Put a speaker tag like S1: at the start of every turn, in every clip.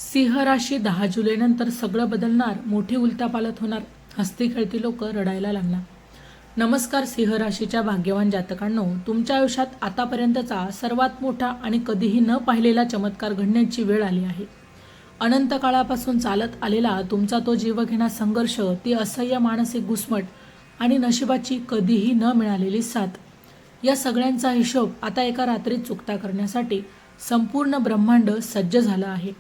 S1: सिंह राशी 10 जुलैनंतर सगळं बदलणार, मोठी उलथापालथ होणार, हसती खेळती लोक रडायला लागणार. नमस्कार सिंह राशीच्या भाग्यवान जातकांनो, तुमच्या आयुष्यात आतापर्यंतचा सर्वात मोठा आणि कधीही न पाहिलेला चमत्कार घडण्याची वेळ आली आहे. अनंत काळापासून चालत आलेला तुमचा तो जीवघेणा संघर्ष, ती असह्य मानसिक घुसमट आणि नशिबाची कधीही न मिळालेली साथ, या सगळ्यांचा हिशोब आता एका रात्रीत चुकता करण्यासाठी संपूर्ण ब्रह्मांड सज्ज झालं आहे.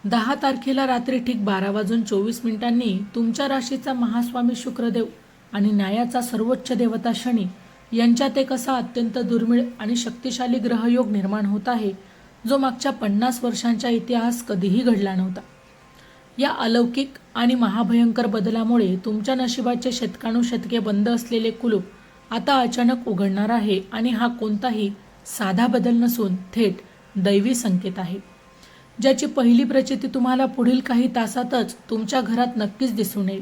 S1: 10 तारखेला रात्री ठीक 12:24 तुमच्या राशीचा महास्वामी शुक्रदेव आणि न्यायाचा सर्वोच्च देवता शनी यांच्यात एक असा अत्यंत दुर्मिळ आणि शक्तिशाली ग्रहयोग निर्माण होत आहे, जो मागच्या 50 वर्षांच्या इतिहास कधीही घडला नव्हता. या अलौकिक आणि महाभयंकर बदलामुळे तुमच्या नशिबाचे शतकानुशतके बंद असलेले कुलूप आता अचानक उघडणार आहे आणि हा कोणताही साधा बदल नसून थेट दैवी संकेत आहे, ज्याची पहिली प्रचिती तुम्हाला पुढील काही तासातच तुमच्या घरात नक्कीच दिसून येईल.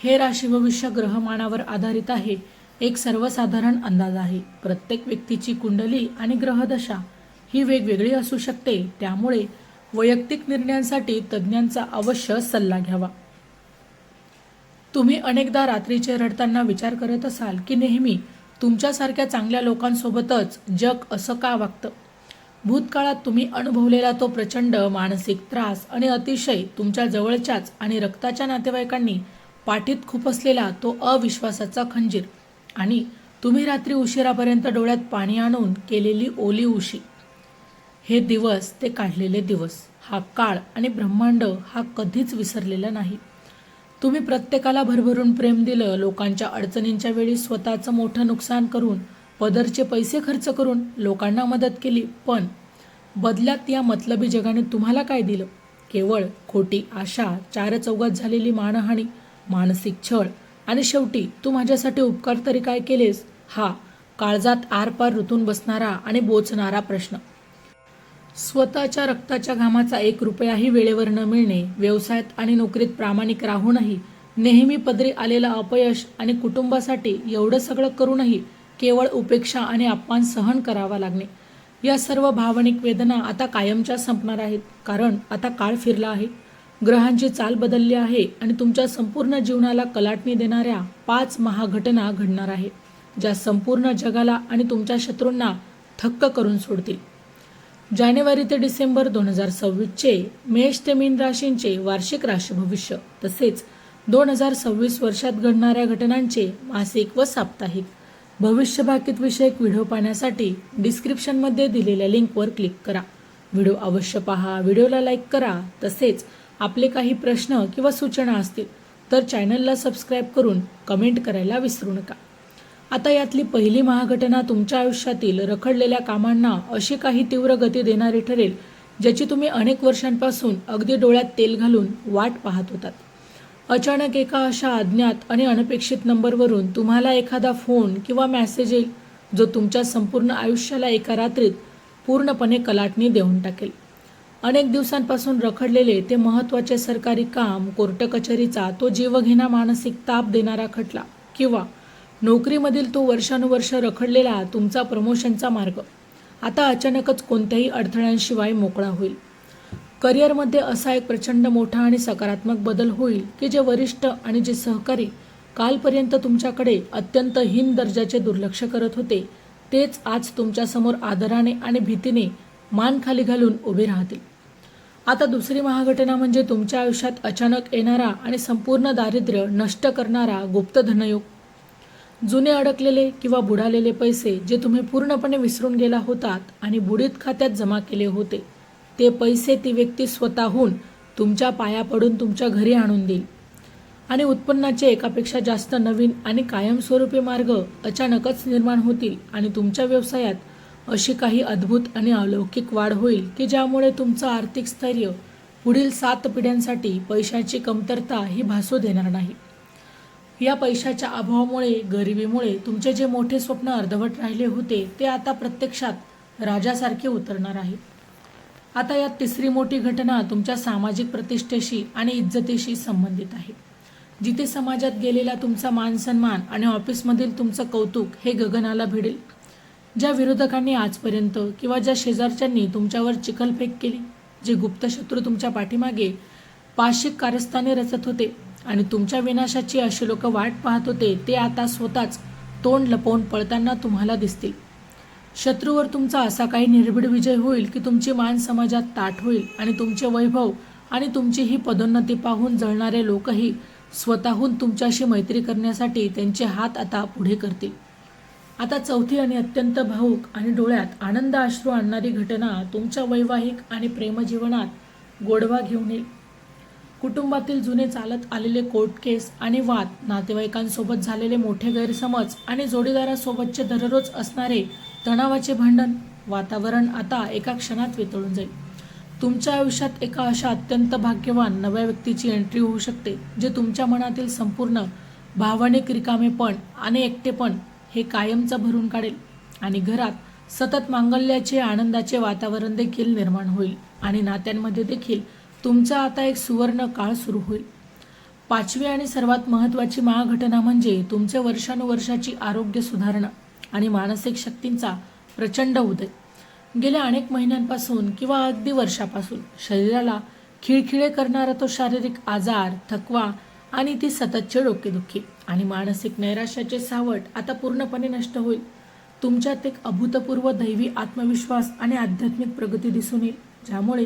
S1: हे राशी भविष्य ग्रहमानावर आधारित आहे, एक सर्वसाधारण अंदाज आहे. प्रत्येक व्यक्तीची कुंडली आणि ग्रहदशा ही वेगवेगळी असू शकते, त्यामुळे वैयक्तिक निर्णयांसाठी तज्ज्ञांचा अवश्य सल्ला घ्यावा. तुम्ही अनेकदा रात्रीचे रडताना विचार करत असाल की नेहमी तुमच्यासारख्या चांगल्या लोकांसोबतच जग असं का वागतं. भूतकाळात तुम्ही अनुभवलेला तो प्रचंड मानसिक त्रास आणि अतिशय तुमच्या जवळच्याच आणि रक्ताच्या नातेवाईकांनी पाठीत खुपसलेला तो अविश्वासाचा खंजीर आणि तुम्ही रात्री उशिरापर्यंत डोळ्यात पाणी आणून केलेली ओली उशी, हे दिवस, ते काढलेले दिवस, हा काळ आणि ब्रह्मांड हा कधीच विसरलेला नाही. तुम्ही प्रत्येकाला भरभरून प्रेम दिलं, लोकांच्या अडचणींच्या वेळी स्वतःचं मोठं नुकसान करून, पदरचे पैसे खर्च करून लोकांना मदत केली, पण बदल्यात या मतलबी जगाने तुम्हाला काय दिलं? केवळ खोटी आशा, चारचौघात झालेली मानहानी, मानसिक छळ आणि शेवटी तू माझ्यासाठी उपकार तरी काय केलेस, हा काळजात आरपार रुतून बसणारा आणि बोचणारा प्रश्न. स्वतःच्या रक्ताच्या घामाचा 1 रुपयाही वेळेवर न मिळणे, व्यवसायात आणि नोकरीत प्रामाणिक राहूनही नेहमी पदरी आलेलं अपयश आणि कुटुंबासाठी एवढं सगळं करूनही केवळ उपेक्षा आणि अपमान सहन करावा लागणे, या सर्व भावनिक वेदना आता कायमच्या संपणार आहेत. कारण आता काळ फिरला आहे, ग्रहांची चाल बदलली आहे आणि तुमच्या संपूर्ण जीवनाला कलाटणी देणाऱ्या 5 महाघटना घडणार आहे, ज्या संपूर्ण जगाला आणि तुमच्या शत्रूंना थक्क करून सोडतील. जानेवारी ते डिसेंबर 2026चे मेष ते मीन राशींचे वार्षिक राशी भविष्य, तसेच 2026 वर्षात घडणाऱ्या घटनांचे मासिक व साप्ताहिक भविष्यभाकीत विषयक व्हिडिओ पाहण्यासाठी डिस्क्रिप्शनमध्ये दिलेल्या लिंकवर क्लिक करा. व्हिडिओ अवश्य पहा, व्हिडिओला लाईक करा. तसेच आपले काही प्रश्न किंवा सूचना असतील तर चॅनलला सबस्क्राईब करून कमेंट करायला विसरू नका. आता यातली पहिली महाघटना तुमच्या आयुष्यातील रखडलेल्या कामांना अशी काही तीव्र गती देणारी ठरेल, ज्याची तुम्ही अनेक वर्षांपासून अगदी डोळ्यात तेल घालून वाट पाहत होतात. अचानक एका अशा अज्ञात आणि अनपेक्षित नंबरवरून तुम्हाला एखादा फोन किंवा मेसेज येईल, जो तुमच्या संपूर्ण आयुष्याला एका रात्रीत पूर्णपणे कलाटणी देऊन टाकेल. अनेक दिवसांपासून रखडलेले ते महत्त्वाचे सरकारी काम, कोर्ट कचेरीचा तो जीवघेणा मानसिक ताप देणारा खटला किंवा नोकरीमधील तो वर्षानुवर्ष रखडलेला तुमचा प्रमोशनचा मार्ग आता अचानकच कोणत्याही अडथळ्यांशिवाय मोकळा होईल. करिअरमध्ये असा एक प्रचंड मोठा आणि सकारात्मक बदल होईल की जे वरिष्ठ आणि जे सहकारी कालपर्यंत तुमच्याकडे अत्यंत हीन दर्जाचे दुर्लक्ष करत होते, तेच आज तुमच्यासमोर आदराने आणि भीतीने मान खाली घालून उभे राहतील. आता दुसरी महाघटना म्हणजे तुमच्या आयुष्यात अचानक येणारा आणि संपूर्ण दारिद्र्य नष्ट करणारा गुप्त धनयोग. जुने अडकलेले किंवा बुडालेले पैसे जे तुम्ही पूर्णपणे विसरून गेला होतात आणि बुडीत खात्यात जमा केले होते, ते पैसे ती व्यक्ती स्वतःहून तुमच्या पाया पडून तुमच्या घरी आणून देईल. आणि उत्पन्नाचे एकापेक्षा जास्त नवीन आणि कायमस्वरूपी मार्ग अचानकच निर्माण होतील आणि तुमच्या व्यवसायात अशी काही अद्भुत आणि अलौकिक वाढ होईल की ज्यामुळे तुमचं आर्थिक स्थैर्य पुढील 7 पिढ्यांसाठी पैशाची कमतरता ही भासू देणार नाही. या पैशाच्या अभावामुळे, गरिबीमुळे तुमचे जे मोठे स्वप्न अर्धवट राहिले होते, ते आता प्रत्यक्षात राजासारखे उतरणार आहे. आता यात तिसरी मोठी घटना तुमच्या सामाजिक प्रतिष्ठेशी आणि इज्जतीशी संबंधित आहे, जिथे समाजात गेलेला तुमचा मानसन्मान आणि ऑफिसमधील तुमचं कौतुक हे गगनाला भिडेल. ज्या विरोधकांनी आजपर्यंत किंवा ज्या शेजारच्यांनी तुमच्यावर चिखलफेक केली जे गुप्त शत्रू तुमच्या पाठीमागे पाशिक कारस्थाने रचत होते आणि तुमच्या विनाशाची अशी लोक वाट पाहत होते, ते आता स्वतःच तोंड लपवून पळताना तुम्हाला दिसतील. शत्रूवर तुमचा असा काही निर्भीड विजय होईल की तुमची मान समाजात ताठ होईल आणि तुमचे वैभव आणि तुमची ही पदोन्नती पाहून जळणारे लोकही स्वतःहून तुमच्याशी मैत्री करण्यासाठी त्यांचे हात आता पुढे करतील. आता चौथी आणि अत्यंत भावूक आणि डोळ्यात आनंद अश्रू आणणारी घटना तुमच्या वैवाहिक आणि प्रेमजीवनात गोडवा घेऊन येईल. कुटुंबातील जुने चालत आलेले कोर्ट केस आणि वाद, नातेवाईकांसोबत झालेले मोठे गैरसमज आणि जोडीदारासोबतचे दररोज असणारे तणावाचे भांडण, वातावरण आता एका क्षणात वितळून जाईल. तुमच्या आयुष्यात एका अशा अत्यंत भाग्यवान नव्या व्यक्तीची एंट्री होऊ शकते, जे तुमच्या मनातील संपूर्ण भावनिक रिकामेपण आणि एकटेपण हे कायमचं भरून काढेल आणि घरात सतत मांगल्याचे आनंदाचे वातावरण देखील निर्माण होईल आणि नात्यांमध्ये देखील तुमचा आता एक सुवर्ण काळ सुरू होईल. पाचवी आणि सर्वात महत्त्वाची महाघटना म्हणजे तुमचे वर्षानुवर्षाची आरोग्य सुधारणा आणि मानसिक शक्तींचा प्रचंड उदय. गेल्या अनेक महिन्यांपासून किंवा अगदी वर्षापासून शरीराला खिळखिळे करणारा तो शारीरिक आजार, थकवा आणि ती सततचे डोकेदुखी आणि मानसिक नैराश्याचे सावट आता पूर्णपणे नष्ट होईल. तुमच्यात एक अभूतपूर्व दैवी आत्मविश्वास आणि आध्यात्मिक प्रगती दिसून येईल, ज्यामुळे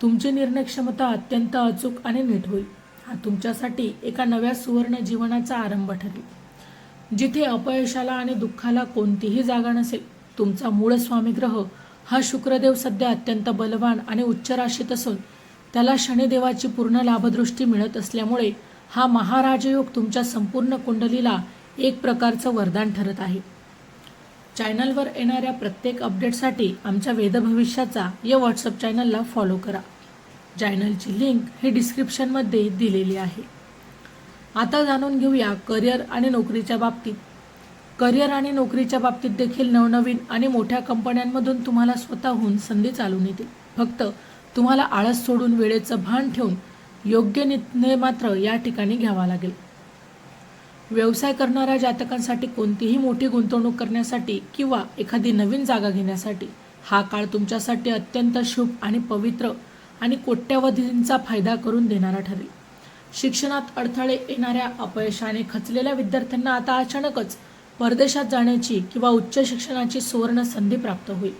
S1: तुमची निर्णय क्षमता अत्यंत अचूक आणि नीट होईल. हा तुमच्यासाठी एका नव्या सुवर्ण जीवनाचा आरंभ ठरेल, जिथे अपयशाला आणि दुःखाला कोणतीही जागा नसेल. तुमचा मूळ स्वामी ग्रह हा शुक्रदेव सध्या अत्यंत बलवान आणि उच्च राशीत असून त्याला शनिदेवाची पूर्ण लाभदृष्टी मिळत असल्यामुळे हा महाराजयोग तुमच्या संपूर्ण कुंडलीला एक प्रकारचं वरदान ठरत आहे. चॅनलवर येणाऱ्या प्रत्येक अपडेटसाठी आमच्या वेदभविष्याचा या व्हॉट्सअप चॅनलला फॉलो करा. चॅनलची लिंक ही डिस्क्रिप्शनमध्ये दिलेली आहे. आता जाणून घेऊया करिअर आणि नोकरीच्या बाबतीत. करिअर आणि नोकरीच्या बाबतीत देखील नवनवीन आणि मोठ्या कंपन्यांमधून तुम्हाला स्वतःहून संधी चालून येतील. फक्त तुम्हाला आळस सोडून वेळेचं भान ठेवून योग्य निर्णय मात्र या ठिकाणी घ्यावा लागेल. व्यवसाय करणाऱ्या जातकांसाठी कोणतीही मोठी गुंतवणूक करण्यासाठी किंवा एखादी नवीन जागा घेण्यासाठी हा काळ तुमच्यासाठी अत्यंत शुभ आणि पवित्र आणि कोट्यवधींचा फायदा करून देणारा ठरेल. शिक्षणात अडथळे येणाऱ्या अपयशाने खचलेल्या विद्यार्थ्यांना आता अचानकच परदेशात जाण्याची किंवा उच्च शिक्षणाची सुवर्ण संधी प्राप्त होईल.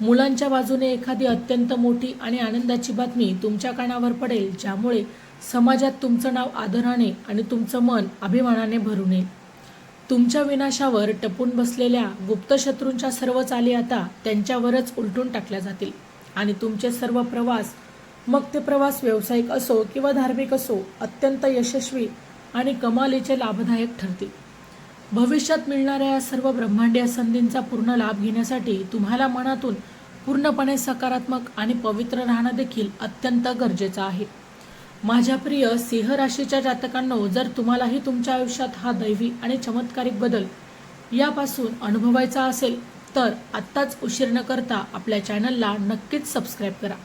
S1: मुलांच्या बाजूने एखादी अत्यंत मोठी आणि आनंदाची बातमी तुमच्या कानावर पडेल, ज्यामुळे समाजात तुमचं नाव आदराने आणि तुमचं मन अभिमानाने भरून येईल. तुमच्या विनाशावर टपून बसलेल्या गुप्त शत्रूंच्या सर्व चाली आता त्यांच्यावरच उलटून टाकल्या जातील आणि तुमचे सर्व प्रवास, मग ते प्रवास व्यावसायिक असो किंवा धार्मिक असो, अत्यंत यशस्वी आणि कमालीचे लाभदायक ठरतील. भविष्यात मिळणाऱ्या या सर्व ब्रह्मांडीय संधींचा पूर्ण लाभ घेण्यासाठी तुम्हाला मनातून पूर्णपणे सकारात्मक आणि पवित्र राहणं देखील अत्यंत गरजेचं आहे. माझ्या प्रिय सिंह राशीच्या जातकांनो, जर तुम्हालाही तुमच्या आयुष्यात हा दैवी आणि चमत्कारिक बदल यापासून अनुभवायचा असेल तर आत्ताच उशीर न करता आपल्या चॅनलला नक्कीच सबस्क्राईब करा.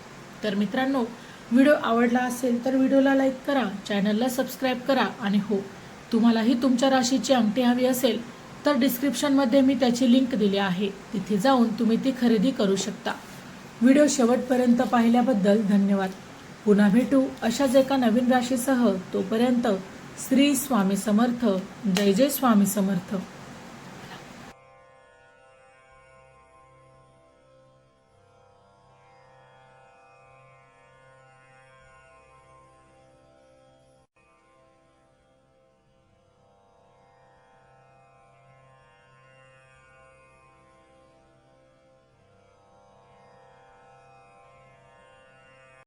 S1: तर मित्रांनो, व्हिडिओ आवडला असेल तर व्हिडिओला लाईक करा, चॅनलला सबस्क्राईब करा आणि हो, तुम्हालाही तुमच्या राशीची अंगठी हवी असेल तर डिस्क्रिप्शनमध्ये मी त्याची लिंक दिली आहे, तिथे जाऊन तुम्ही ती खरेदी करू शकता. व्हिडिओ शेवटपर्यंत पाहिल्याबद्दल धन्यवाद. पुन्हा भेटू अशाच एका नवीन राशीसह. तोपर्यंत श्री स्वामी समर्थ. जय जय स्वामी समर्थ.